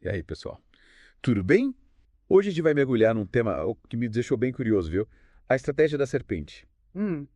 E aí, pessoal? Tudo bem? Hoje a gente vai mergulhar num tema que me deixou bem curioso, viu? A estratégia da serpente.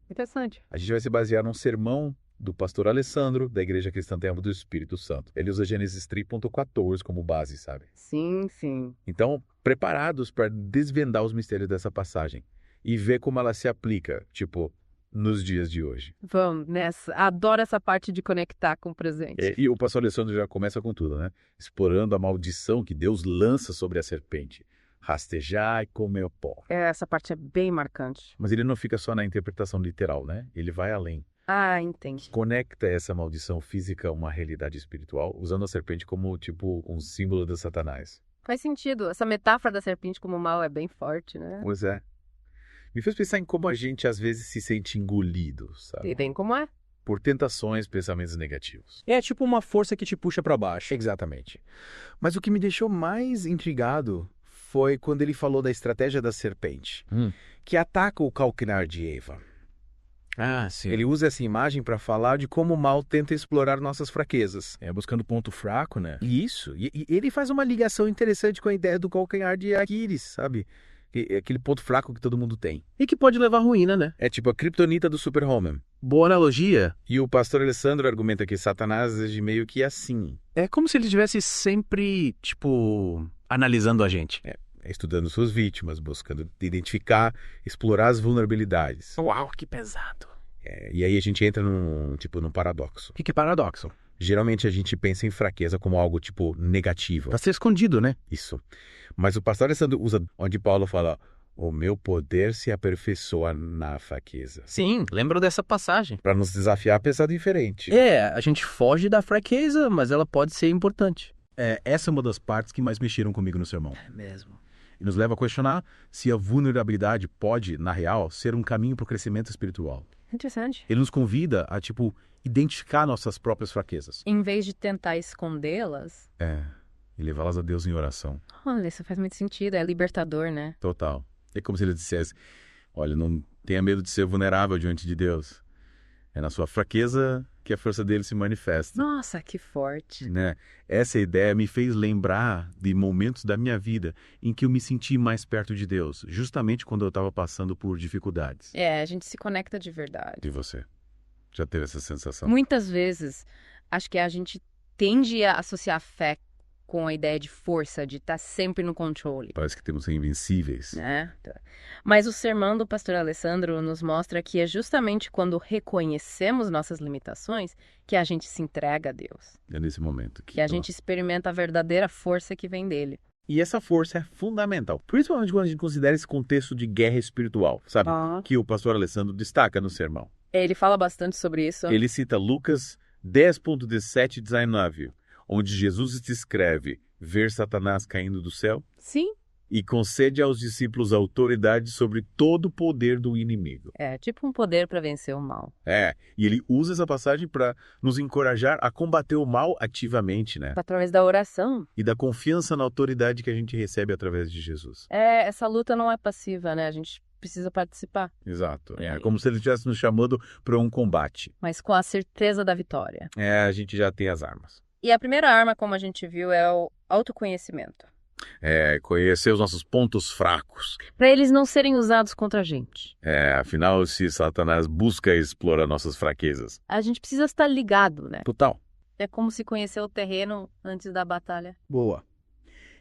Interessante. A gente vai se basear num sermão do pastor Alessandro, da Igreja Cristã Tempo do Espírito Santo. Ele usa Gênesis 3.14 como base, sabe? Sim, sim. Então, preparados para desvendar os mistérios dessa passagem e ver como ela se aplica, tipo, nos dias de hoje. Vamos nessa. Adoro essa parte de conectar com o presente. E o pastor Alessandro já começa com tudo, né? Explorando a maldição que Deus lança sobre a serpente. Rastejar e comer o pó. Essa parte é bem marcante. Mas ele não fica só na interpretação literal, né? Ele vai além. Ah, entendi. Conecta essa maldição física a uma realidade espiritual, usando a serpente como, tipo, um símbolo de Satanás. Faz sentido. Essa metáfora da serpente como mal é bem forte, né? Pois é. Me fez pensar em como a gente às vezes se sente engolido, sabe? E bem como é. Por tentações, pensamentos negativos. É tipo uma força que te puxa pra baixo. Exatamente. Mas o que me deixou mais intrigado foi quando ele falou da estratégia da serpente, que ataca o calcanhar de Eva. Ah, sim. Ele usa essa imagem para falar de como o mal tenta explorar nossas fraquezas. É buscando ponto fraco, né? Isso. E ele faz uma ligação interessante com a ideia do calcanhar de Aquiles, sabe? Aquele ponto fraco que todo mundo tem. E que pode levar à ruína, né? É tipo a criptonita do Super-Homem. Boa analogia. E o pastor Alessandro argumenta que Satanás age meio que assim. É como se ele estivesse sempre, tipo, analisando a gente. Estudando suas vítimas, buscando identificar, explorar as vulnerabilidades. Uau, que pesado. E aí a gente entra num paradoxo. O que é paradoxo? Geralmente a gente pensa em fraqueza como algo, tipo, negativo. Pra ser escondido, né? Isso. Mas o pastor Alessandro usa onde Paulo fala: o meu poder se aperfeiçoa na fraqueza. Sim, lembro dessa passagem. Para nos desafiar a pensar diferente. A gente foge da fraqueza, mas ela pode ser importante. Essa é uma das partes que mais mexeram comigo no sermão. É mesmo. E nos leva a questionar se a vulnerabilidade pode, na real, ser um caminho para o crescimento espiritual. Interessante. Ele nos convida a, tipo, identificar nossas próprias fraquezas. Em vez de tentar escondê-las, E levá-las a Deus em oração. olha, isso faz muito sentido. É libertador, né? Total. É como se ele dissesse: olha, não tenha medo de ser vulnerável diante de Deus. É na sua fraqueza que a força dele se manifesta. Nossa, que forte. Né? Essa ideia me fez lembrar de momentos da minha vida em que eu me senti mais perto de Deus, justamente quando eu estava passando por dificuldades. A gente se conecta de verdade. E você? Já teve essa sensação? Muitas vezes, acho que a gente tende a associar fé com a ideia de força, de estar sempre no controle, Parece que temos que ser invencíveis. né? Mas o sermão do pastor Alessandro nos mostra que é justamente quando reconhecemos nossas limitações que a gente se entrega a Deus, É nesse momento que a gente experimenta a verdadeira força que vem dele. E essa força é fundamental, principalmente quando a gente considera esse contexto de guerra espiritual, sabe? Que o pastor Alessandro destaca no sermão. Ele fala bastante sobre isso. Ele cita Lucas 10.17 e 19, onde Jesus descreve ver Satanás caindo do céu Sim, e concede aos discípulos autoridade sobre todo o poder do inimigo. é tipo um poder para vencer o mal. E ele usa essa passagem para nos encorajar a combater o mal ativamente, né? Através da oração. E da confiança na autoridade que a gente recebe através de Jesus. Essa luta não é passiva, né? A gente precisa participar, Exato. É como se ele estivesse nos chamando para um combate. mas com a certeza da vitória. A gente já tem as armas. E a primeira arma, como a gente viu, é o autoconhecimento. Conhecer os nossos pontos fracos. Para eles não serem usados contra a gente. Afinal, se Satanás busca explorar nossas fraquezas. A gente precisa estar ligado, né? Total. É como se conhecer o terreno antes da batalha. Boa.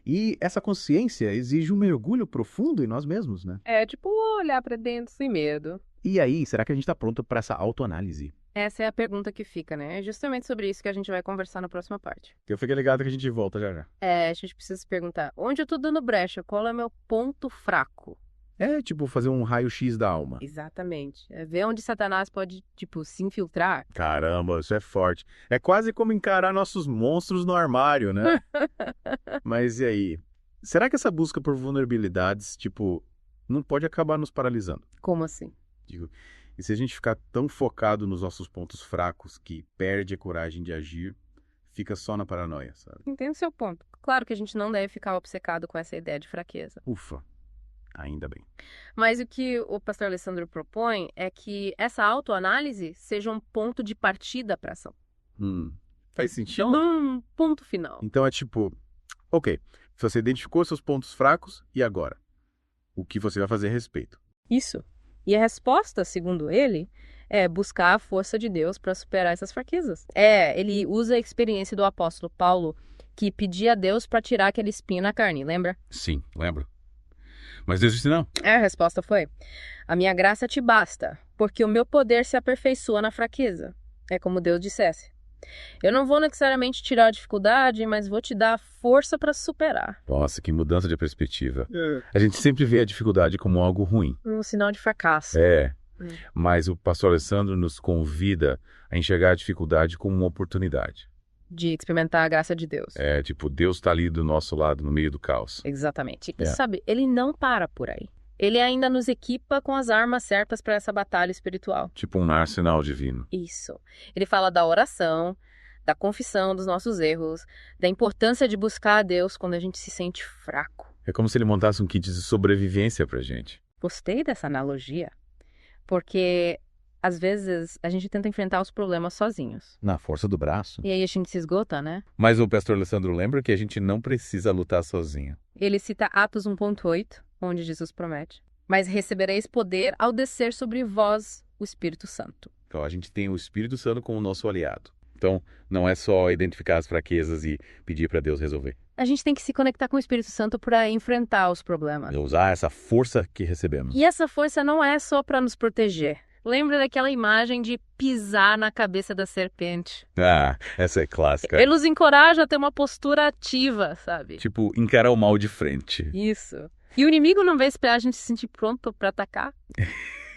E essa consciência exige um mergulho profundo em nós mesmos, né? É tipo olhar para dentro sem medo. E aí, será que a gente tá pronto para essa autoanálise? Essa é a pergunta que fica, né? É justamente sobre isso que a gente vai conversar na próxima parte. Eu fiquei ligado que a gente volta já já. A gente precisa se perguntar, onde eu tô dando brecha? Qual é o meu ponto fraco? É tipo fazer um raio-x da alma. Exatamente. É ver onde Satanás pode, tipo, se infiltrar. Caramba, isso é forte. É quase como encarar nossos monstros no armário, né? Mas e aí? Será que essa busca por vulnerabilidades, tipo, não pode acabar nos paralisando? Como assim? Digo, e se a gente ficar tão focado nos nossos pontos fracos que perde a coragem de agir, fica só na paranoia, sabe? Entendo o seu ponto. Claro que a gente não deve ficar obcecado com essa ideia de fraqueza. Ufa, ainda bem. Mas o que o pastor Alessandro propõe é que essa autoanálise seja um ponto de partida para ação. Faz sentido? Não um ponto final. Então é tipo, Ok, você identificou seus pontos fracos e agora? O que você vai fazer a respeito? Isso. E a resposta, segundo ele, é buscar a força de Deus para superar essas fraquezas. Ele usa a experiência do apóstolo Paulo, que pedia a Deus para tirar aquele espinho na carne, lembra? Sim, lembro. Mas Deus disse não. A resposta foi: a minha graça te basta, porque o meu poder se aperfeiçoa na fraqueza. É como Deus dissesse: eu não vou necessariamente tirar a dificuldade, mas vou te dar a força para superar. Nossa, que mudança de perspectiva. A gente sempre vê a dificuldade como algo ruim. Um sinal de fracasso. Mas o pastor Alessandro nos convida a enxergar a dificuldade como uma oportunidade. De experimentar a graça de Deus. Tipo, Deus está ali do nosso lado, no meio do caos. Exatamente. E sabe, ele não para por aí. Ele ainda nos equipa com as armas certas para essa batalha espiritual. Tipo um arsenal divino. Isso. Ele fala da oração, da confissão dos nossos erros, da importância de buscar a Deus quando a gente se sente fraco. É como se ele montasse um kit de sobrevivência pra gente. Gostei dessa analogia, porque às vezes a gente tenta enfrentar os problemas sozinhos. Na força do braço. E aí a gente se esgota, né? Mas o pastor Alessandro lembra que a gente não precisa lutar sozinho. Ele cita Atos 1.8, onde Jesus promete: mas recebereis poder ao descer sobre vós o Espírito Santo. Então a gente tem o Espírito Santo como nosso aliado. Então não é só identificar as fraquezas e pedir para Deus resolver. A gente tem que se conectar com o Espírito Santo para enfrentar os problemas. É usar essa força que recebemos. E essa força não é só para nos proteger. Lembra daquela imagem de pisar na cabeça da serpente? Essa é clássica. Ele nos encoraja a ter uma postura ativa, sabe? Tipo, encarar o mal de frente. Isso. E o inimigo não vai esperar a gente se sentir pronto para atacar?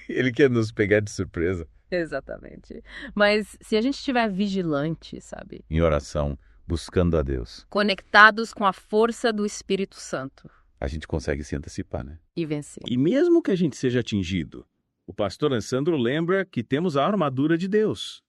Ele quer nos pegar de surpresa. Exatamente. Mas se a gente estiver vigilante, sabe? Em oração, buscando a Deus. Conectados com a força do Espírito Santo. A gente consegue se antecipar, né? E vencer. E mesmo que a gente seja atingido, o pastor Alessandro lembra que temos a armadura de Deus.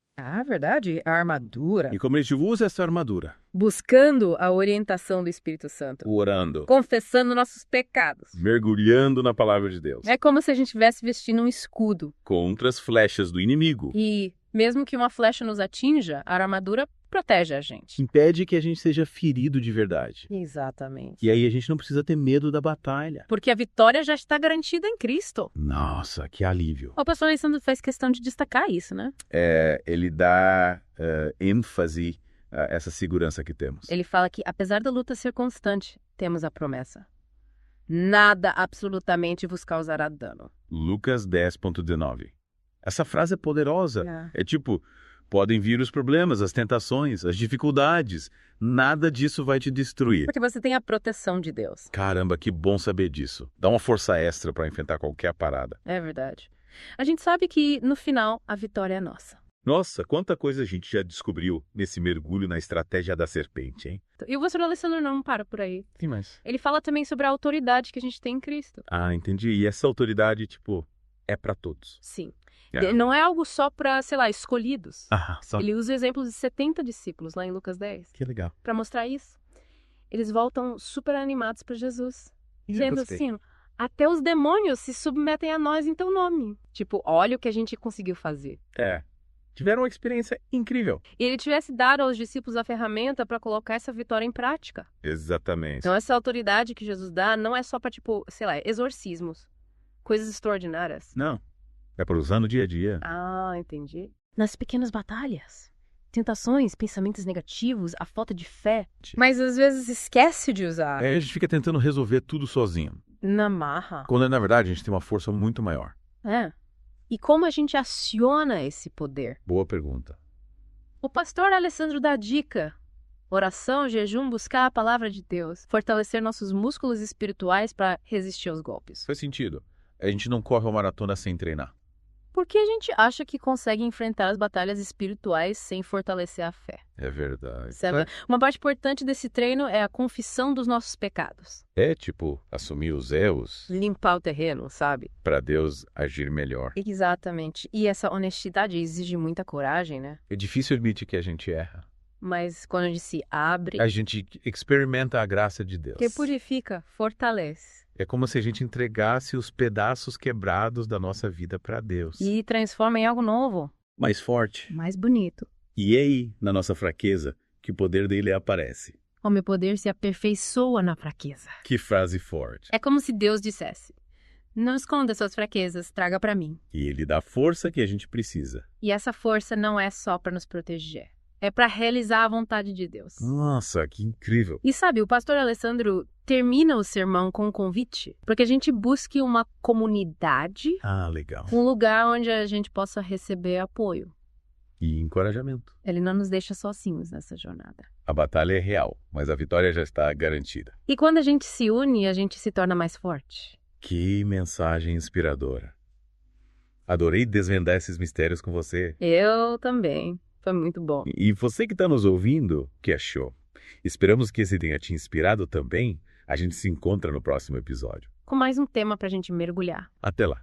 Verdade. A armadura. E como a gente usa essa armadura? Buscando a orientação do Espírito Santo. Orando. Confessando nossos pecados. Mergulhando na palavra de Deus. É como se a gente estivesse vestindo um escudo. Contra as flechas do inimigo. E mesmo que uma flecha nos atinja, a armadura protege a gente. Impede que a gente seja ferido de verdade. Exatamente. E aí a gente não precisa ter medo da batalha. Porque a vitória já está garantida em Cristo. Nossa, que alívio. O pastor Alessandro faz questão de destacar isso, né? Ele dá ênfase a essa segurança que temos. Ele fala que, apesar da luta ser constante, temos a promessa: nada absolutamente vos causará dano. Lucas 10.19. Essa frase é poderosa. É tipo, podem vir os problemas, as tentações, as dificuldades. Nada disso vai te destruir. Porque você tem a proteção de Deus. Caramba, que bom saber disso. Dá uma força extra para enfrentar qualquer parada. É verdade. A gente sabe que, no final, a vitória é nossa. Nossa, quanta coisa a gente já descobriu nesse mergulho na estratégia da serpente, hein? E o pastor Alessandro não para por aí. Sim, mas... Ele fala também sobre a autoridade que a gente tem em Cristo. Entendi. E essa autoridade, tipo, é para todos. Sim. Yeah. Não é algo só para, sei lá, escolhidos. Só... Ele usa exemplos de 70 discípulos lá em Lucas 10. Que legal. Para mostrar isso. Eles voltam super animados para Jesus. Dizendo assim: até os demônios se submetem a nós em teu nome. Tipo, olha o que a gente conseguiu fazer. Tiveram uma experiência incrível. E ele tivesse dado aos discípulos a ferramenta para colocar essa vitória em prática. Exatamente. Então essa autoridade que Jesus dá não é só para, tipo, sei lá, exorcismos. Coisas extraordinárias. Não. É para usar no dia a dia. Entendi. Nas pequenas batalhas. Tentações, pensamentos negativos, a falta de fé. Mas às vezes esquece de usar. A gente fica tentando resolver tudo sozinho. Na marra. Quando na verdade a gente tem uma força muito maior. E como a gente aciona esse poder? Boa pergunta. O pastor Alessandro dá dica. Oração, jejum, buscar a palavra de Deus. Fortalecer nossos músculos espirituais para resistir aos golpes. Faz sentido. A gente não corre uma maratona sem treinar. Porque a gente acha que consegue enfrentar as batalhas espirituais sem fortalecer a fé. É verdade. Sabe? Uma parte importante desse treino é a confissão dos nossos pecados. Tipo, assumir os erros. Limpar o terreno, sabe? Para Deus agir melhor. Exatamente. E essa honestidade exige muita coragem, né? É difícil admitir que a gente erra. Mas quando a gente se abre... A gente experimenta a graça de Deus. Que purifica, fortalece. É como se a gente entregasse os pedaços quebrados da nossa vida para Deus. E transforma em algo novo. Mais forte. Mais bonito. E aí, na nossa fraqueza, que o poder dele aparece. O meu poder se aperfeiçoa na fraqueza. Que frase forte. É como se Deus dissesse: não esconda suas fraquezas, traga pra mim. E ele dá a força que a gente precisa. E essa força não é só pra nos proteger. É pra realizar a vontade de Deus. Nossa, que incrível. E sabe, o pastor Alessandro termina o sermão com um convite para que a gente busque uma comunidade, Ah, legal. um lugar onde a gente possa receber apoio. E encorajamento. Ele não nos deixa sozinhos nessa jornada. A batalha é real, mas a vitória já está garantida. E quando a gente se une, a gente se torna mais forte. Que mensagem inspiradora. Adorei desvendar esses mistérios com você. Eu também. Foi muito bom. E você que está nos ouvindo, que achou? Esperamos que esse tenha te inspirado também. A gente se encontra no próximo episódio. Com mais um tema pra gente mergulhar. Até lá.